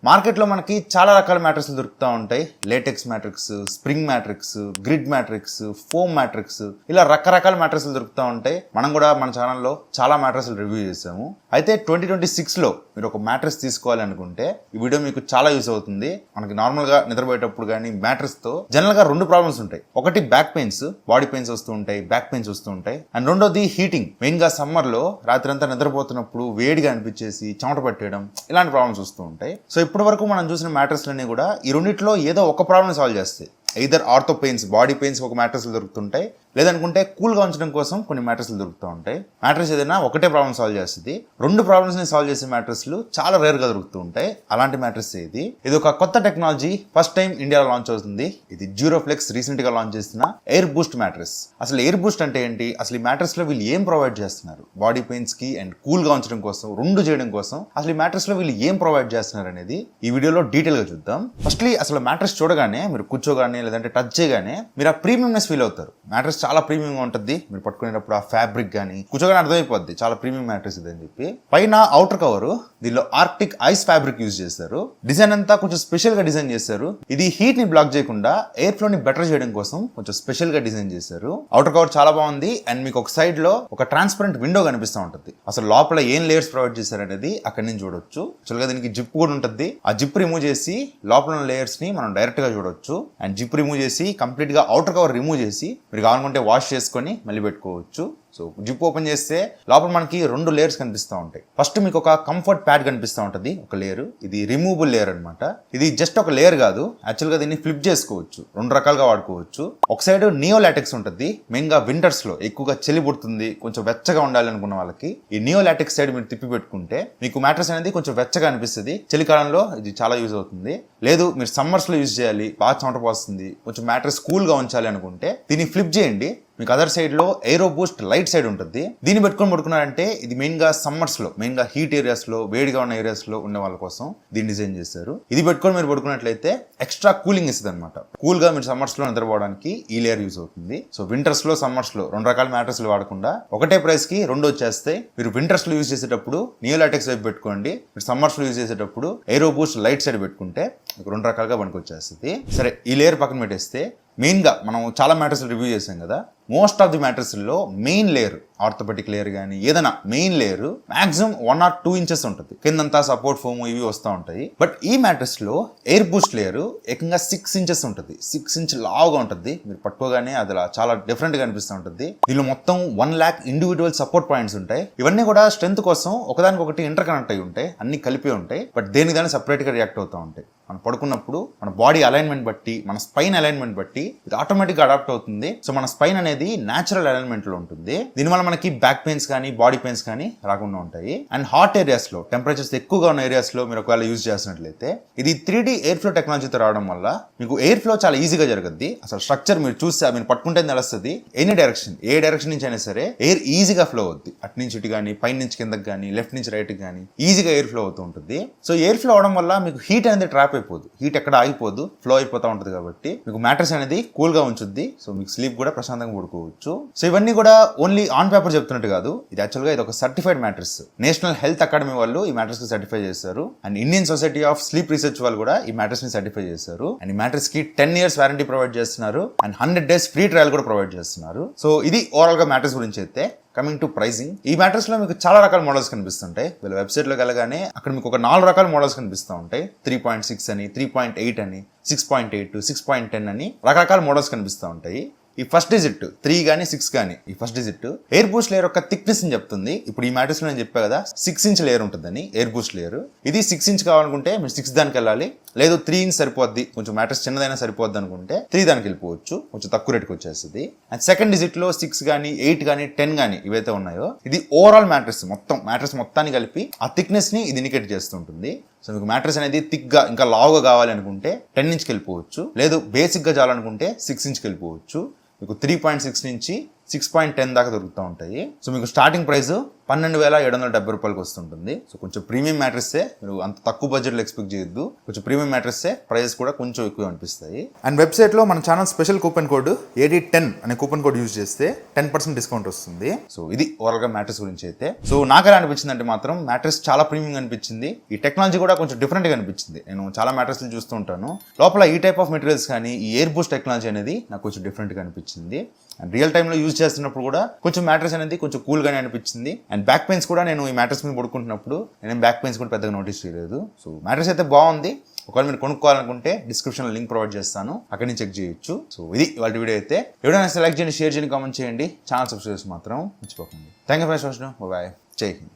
మార్కెట్లో మనకి చాలా రకాల మ్యాట్రిక్స్లు దొరుకుతూ ఉంటాయి. Latex matrix, spring matrix, grid matrix, foam matrix, ఇలా రకరకాల మ్యాట్రిక్స్లు దొరుకుతూ ఉంటాయి. మనం కూడా మన ఛానల్లో చాలా మ్యాట్రిక్స్లు రివ్యూ చేసాము. అయితే 2026లో మీరు ఒక మ్యాట్రిక్స్ తీసుకోవాలి అనుకుంటే ఈ వీడియో మీకు చాలా యూస్ అవుతుంది. మనకి నార్మల్గా నిద్రపోయేటప్పుడు కానీ మ్యాట్రిక్స్తో జనరల్గా రెండు ప్రాబ్లమ్స్ ఉంటాయి. ఒకటి బ్యాక్ పెయిన్స్, బాడీ పెయిన్స్ వస్తూ ఉంటాయి, బ్యాక్ పెయిన్స్ వస్తూ ఉంటాయి. అండ్ రెండోది హీటింగ్. మెయిన్గా సమ్మర్లో రాత్రి అంతా నిద్రపోతున్నప్పుడు వేడిగా అనిపించేసి చెమట పట్టేయడం, ఇలాంటి ప్రాబ్లమ్స్ వస్తూ ఉంటాయి. సో ఇప్పటి వరకు మనం చూసిన మ్యాట్రిక్స్లన్నీ కూడా ఈ రెండిట్లో ఏదో ఒక ప్రాబ్లమ్ సాల్వ్ చేస్తాయి. Either ortho pains, body pains ఒక మ్యాట్రిక్స్లు దొరుకుతుంటాయి, లేదనుకుంటే కూల్గా ఉంచడం కోసం కొన్ని మ్యాట్రిక్స్లు దొరుకుతూ ఉంటాయి. మ్యాట్రిక్స్ ఏదైనా ఒకటే ప్రాబ్లమ్ సాల్వ్ చేస్తుంది. రెండు ప్రాబ్లమ్స్ని సాల్వ్ చేసే మ్యాట్రిక్స్లు చాలా రేర్గా దొరుకుతూ ఉంటాయి. అలాంటి మ్యాట్రిక్స్ ఇది ఒక కొత్త టెక్నాలజీ, ఫస్ట్ టైం ఇండియాలో లాంచ్ అవుతుంది. ఇది జ్యూరోఫ్లెక్స్ రీసెంట్గా లాంచ్ చేసిన ఎయిర్ బూస్ట్ మ్యాట్రిక్స్. అసలు ఎయిర్ బూస్ట్ అంటే ఏంటి, అసలు ఈ మ్యాట్రిక్స్లో వీళ్ళు ఏం ప్రొవైడ్ చేస్తున్నారు, బాడీ పెయిన్స్కి అండ్ కూల్గా ఉంచడం కోసం, రెండు చేయడం కోసం అసలు ఈ మ్యాట్రిక్స్లో వీళ్ళు ఏం ప్రొవైడ్ చేస్తున్నారు అనేది ఈ వీడియోలో డీటెయిల్గా చూద్దాం. ఫస్ట్లీ అసలు మ్యాట్రిక్స్ చూడగానే, మీరు కూర్చోగానే లేదంటే టచ్ చేయగానే మీరు ఆ ప్రీమియంనెస్ ఫీల్ అవుతారు. మ్యాట్రిక్స్ చాలా ప్రీమియంగా ఉంటుంది. మీరు పట్టుకునేటప్పుడు ఆ ఫ్యాబ్రిక్ కానీ కూర్చోగానే అర్థమైపోద్ది చాలా ప్రీమియం మ్యాట్రిక్స్ ఇది అని చెప్పి. పైన అవుటర్ కవర్, దీనిలో ఆర్టిక్ ఐస్ ఫ్యాబ్రిక్ యూజ్ చేస్తారు. డిజైన్ అంతా కొంచెం స్పెషల్ గా డిజైన్ చేశారు. ఇది హీట్ ని బ్లాక్ చేయకుండా ఎయిర్ ఫ్లో ని బెటర్ చేయడం కోసం కొంచెం స్పెషల్ గా డిజైన్ చేశారు. అవుటర్ కవర్ చాలా బాగుంది. అండ్ మీకు ఒక సైడ్ లో ఒక ట్రాన్స్పరెంట్ విండో కనిపిస్తూ ఉంటుంది. అసలు లోపల ఏం లేయర్స్ ప్రొవైడ్ చేశారు అనేది అక్కడి నుంచి చూడొచ్చు. యాక్చువల్గా దీనికి జిప్ కూడా ఉంటుంది. ఆ జిప్ రిమూవ్ చేసి లోపల ఉన్న లేయర్స్ ని మనం డైరెక్ట్ గా చూడొచ్చు. అండ్ జిప్ రిమూవ్ చేసి కంప్లీట్ గా అవుటర్ కవర్ రిమూవ్ చేసి మీరు కావాలనుకుంటే వాష్ చేసుకొని మళ్ళీ పెట్టుకోవచ్చు. సో జిప్ ఓపెన్ చేస్తే లోపల మనకి రెండు లేయర్స్ కనిపిస్తూ ఉంటాయి. ఫస్ట్ మీకు ఒక కంఫర్ట్ ప్యాడ్ కనిపిస్తూ ఉంటుంది, ఒక లేయర్. ఇది రిమూవబుల్ లేయర్ అనమాట. ఇది జస్ట్ ఒక లేయర్ కాదు, యాక్చువల్గా దీన్ని ఫ్లిప్ చేసుకోవచ్చు, రెండు రకాలుగా వాడుకోవచ్చు. ఒక సైడ్ నియో లాటెక్స్ ఉంటుంది. మెయిన్ గా వింటర్స్ లో ఎక్కువగా చలి పుడుతుంది, కొంచెం వెచ్చగా ఉండాలి అనుకున్న వాళ్ళకి ఈ నియో లాటెక్స్ సైడ్ మీరు తిప్పి పెట్టుకుంటే మీకు మ్యాట్రెస్ అనేది కొంచెం వెచ్చగా అనిపిస్తుంది. చలికాలంలో ఇది చాలా యూజ్ అవుతుంది. లేదు మీరు సమ్మర్స్ లో యూజ్ చేయాలి, బాగా చెమట పోస్తుంది, కొంచెం మ్యాట్రెస్ కూల్ గా ఉంచాలి అనుకుంటే దీన్ని ఫ్లిప్ చేయండి. మీకు అదర్ సైడ్ లో ఏరో బూస్ట్ లైట్ సైడ్ ఉంటుంది. దీన్ని పెట్టుకొని పడుకున్నారంటే ఇది మెయిన్ గా సమ్మర్స్ లో, మెయిన్ గా హీట్ ఏరియాస్ లో, వేడిగా ఉన్న ఏరియాస్ లో ఉన్న వాళ్ళ కోసం దీన్ని డిజైన్ చేశారు. ఇది పెట్టుకొని మీరు పడుకున్నట్లయితే ఎక్స్ట్రా కూలింగ్ ఇస్తుంది అనమాట. కూల్ గా మీరు సమ్మర్స్ లో నిద్రపోవడానికి ఈ లేయర్ యూజ్ అవుతుంది. సో వింటర్స్ లో, సమ్మర్స్ లో రెండు రకాల మ్యాట్రెస్లు వాడకుండా ఒకటే ప్రైస్ కి రెండు వచ్చేస్తాయి. మీరు వింటర్స్ లో యూజ్ చేసేటప్పుడు నియోలాటెక్స్ వైపు పెట్టుకోండి. మీరు సమ్మర్స్ లో యూజ్ చేసేటప్పుడు ఏరో బూస్ట్ లైట్ సైడ్ పెట్టుకుంటే మీకు రెండు రకాలుగా పనికి వచ్చేస్తుంది. సరే, ఈ లేయర్ పక్కన పెట్టేస్తే మెయిన్గా మనం చాలా మ్యాట్రెస్ రివ్యూ చేసాం కదా. మోస్ట్ ఆఫ్ ది మ్యాట్రెస్లో మెయిన్ లేయర్, ఆర్థోపెటిక్ లేయర్ కానీ ఏదైనా main layer maximum 1 or 2 inches ఉంటుంది. కిందంతా సపోర్ట్ ఫోమ్ ఇవి వస్తూ ఉంటాయి. బట్ ఈ మ్యాట్రెస్లో ఎయిర్ బూస్ట్ లేయర్ ఏకంగా 6 inches ఉంటుంది. 6 inch లావుగా ఉంటుంది. మీరు పట్టుకోగానే అది చాలా డిఫరెంట్గా అనిపిస్తూ ఉంటుంది. దీనిలో మొత్తం 1 lakh ఇండివిజువల్ సపోర్ట్ పాయింట్స్ ఉంటాయి. ఇవన్నీ కూడా స్ట్రెంత్ కోసం ఒకదానికొకటి ఇంటర్ కనెక్ట్ అయి ఉంటాయి, అన్ని కలిపి ఉంటాయి. బట్ దేనికి దాన్ని సపరేట్గా రియాక్ట్ అవుతూ ఉంటాయి. మనం పడుకున్నప్పుడు మన బాడీ అలైన్మెంట్ బట్టి, మన స్పైన్ అలైన్మెంట్ బట్టి ఇది ఆటోమేటిక్గా అడాప్ట్ అవుతుంది. సో మన స్పైన్ అనేది న్యాచురల్ అలైన్మెంట్ లో ఉంటుంది. దీనివల్ల మనకి బ్యాక్ పెయిన్స్ కానీ, బాడీ పెయిన్స్ కానీ రాకుండా ఉంటాయి. అండ్ హాట్ ఏరియాస్ లో, టెంపరేచర్స్ ఎక్కువగా ఉన్న ఏరియాస్ లో మీరు ఒకవేళ యూజ్ చేసినట్లయితే ఇది 3D ఎయిర్ ఫ్లో టెక్నాలజీతో రావడం వల్ల మీకు ఎయిర్ ఫ్లో చాలా ఈజీగా జరుగుద్ది. అసలు స్ట్రక్చర్ మీరు చూస్తే, మీరు పట్టుకుంటే తెలుస్తుంది. ఎనీ డైరెక్షన్, ఏ డైరెక్షన్ నుంచి అయినా సరే ఎయిర్ ఈజీగా ఫ్లో అవుద్ది. అటు నుంచి ఇటు కానీ, పైన నుంచి కిందకి కానీ, లెఫ్ట్ నుంచి రైట్ కానీ ఈజీగా ఎయిర్ ఫ్లో అవుతూ ఉంటుంది. సో ఎయిర్ ఫ్లో అవడం వల్ల మీకు హీట్ అనేది ట్రాప్ అయిపోదు, హీట్ ఎక్కడ ఆగిపోదు, ఫ్లో అయిపోతూ ఉంటుంది. కాబట్టి మీకు మ్యాట్రెస్ అనేది కూల్ గా ఉంచుద్ది. సో మీకు స్లీప్ కూడా ప్రశాంతంగా పడుకోవచ్చు. సో ఇవన్నీ కూడా ఓన్లీ ఆన్ పేపర్ చెప్తున్నట్టు కాదు. ఇది యాక్చువల్గా ఇది ఒక certified mattress. National health academy వాళ్ళు ఈ మ్యాట్రెస్ కి సర్టిఫై చేస్తారు. And Indian society of sleep research వాళ్ళు కూడా ఈ మ్యాట్రెస్ ని సర్టిఫై చేశారు. అండ్ ఈ మ్యాట్రెస్ కి 10 years వారంటీ ప్రొవైడ్ చేస్తున్నారు. అండ్ 100 days ఫ్రీ ట్రయల్ కూడా ప్రొవైడ్ చేస్తున్నారు. సో ఇది ఓవరాల్ గా మ్యాట్రెస్ గురించి అయితే. కమింగ్ టు ప్రైసింగ్, ఈ మ్యాట్రెస్ లో మీకు చాలా రకాల మోడల్స్ కనిపిస్తుంటాయి. వీళ్ళ వెబ్సైట్ లోకి వెళ్ళగానే అక్కడ మీకు ఒక 4 రకాల మోడల్స్ కనిపిస్తూ ఉంటాయి. 3.6 అని, 3.8 అని, 6.8, 6.10 అని రకరకాల మోడల్స్ కనిపిస్తూ ఉంటాయి. ఈ ఫస్ట్ డిజిట్ 3 కానీ 6 కానీ, ఈ first digit air Boost layer యొక్క థిక్నెస్ అని చెప్తుంది. ఇప్పుడు ఈ మ్యాట్రెస్ లో నేను చెప్పా కదా 6 inch లేయర్ ఉంటుందని, ఎయిర్ బూస్ట్ లేయర్. ఇది 6 inch కావాలనుకుంటే మీరు 6 దానికి వెళ్ళాలి. లేదు 3 inch సరిపోద్ది, కొంచెం మ్యాట్రెస్ చిన్నదైనా సరిపోద్ది అనుకుంటే 3 దానికి వెళ్ళిపోవచ్చు, కొంచెం తక్కువ రేటుకి వచ్చేస్తుంది. అండ్ సెకండ్ డిజిట్ లో 6 కానీ, 8 కానీ, 10 కానీ ఇవైతే ఉన్నాయో ఇది ఓవరాల్ మ్యాట్రెస్ మొత్తాన్ని కలిపి ఆ థిక్నెస్ ని ఇది ఇండికేట్ చేస్తుంటుంది. సో మీకు మ్యాట్రెస్ అనేది థిక్ గా, ఇంకా లావుగా కావాలి అనుకుంటే 10 inchకి వెళ్ళిపోవచ్చు. లేదు బేసిక్ గా చాలనుకుంటే 6 inchకి వెళ్ళిపోవచ్చు. మీకు 3.6 నుంచి 6.10 దాకా దొరుకుతూ ఉంటాయి. సో మీకు స్టార్టింగ్ ప్రైస్ 12,770 రూపాయలకి వస్తుంటుంది. సో కొంచెం ప్రీమియం మ్యాట్రెస్సే, మీరు అంత తక్కువ బడ్జెట్లో ఎక్స్పెక్ట్ చేయొద్దు. కొంచెం ప్రీమియం మ్యాట్రెస్సే, ప్రైస్ కూడా కొంచెం ఎక్కువ అనిపిస్తాయి. అండ్ వెబ్సైట్లో మన channel special coupon code AD10 అనే కూపన్ కోడ్ యూజ్ చేస్తే 10% డిస్కౌంట్ వస్తుంది. సో ఇది ఓవరాల్గా మ్యాట్రెస్ గురించి అయితే. సో నాకు ఎలా అనిపించింది అంటే మాత్రం మ్యాట్రెస్ చాలా ప్రీమియం అనిపించింది. ఈ టెక్నాలజీ కూడా కొంచెం డిఫరెంట్గా అనిపించింది. నేను చాలా మ్యాట్రెస్లు చూస్తూ ఉంటాను, లోపల ఈ టైప్ ఆఫ్ మెటీరియల్స్ కానీ ఈ ఎయిర్ బూస్ట్ టెక్నాలజీ అనేది నాకు కొంచెం డిఫరెంట్గా అనిపించింది. అండ్ రియల్ టైంలో యూజ్ చేస్తున్నప్పుడు కూడా కొంచెం మ్యాట్రెస్ అనేది కొంచెం కూల్గానే అనిపించింది. అండ్ బ్యాక్ పెయిన్స్ కూడా నేను ఈ మ్యాట్రెస్ మీద పడుకుంటున్నప్పుడు నేను బ్యాక్ పెయిన్స్ కూడా పెద్దగా నోటీస్ చేయలేదు. సో మ్యాట్రెస్ అయితే బాగుంది. ఒకవేళ మీరు కొనుక్కోవాలనుకుంటే డిస్క్రిప్షన్లో లింక్ ప్రొవైడ్ చేస్తాను, అక్కడి నుంచి చెక్ చేయొచ్చు. సో ఇది వాళ్ళ వీడియో అయితే. ఎవరైనా సెలెక్ట్ చేయండి, షేర్ చేయండి, కామెంట్ చేయండి, ఛానల్ సబ్స్క్రైబ్ మాత్రం మర్చిపోకండి. Thank you for watching. Bye, జై హింద్.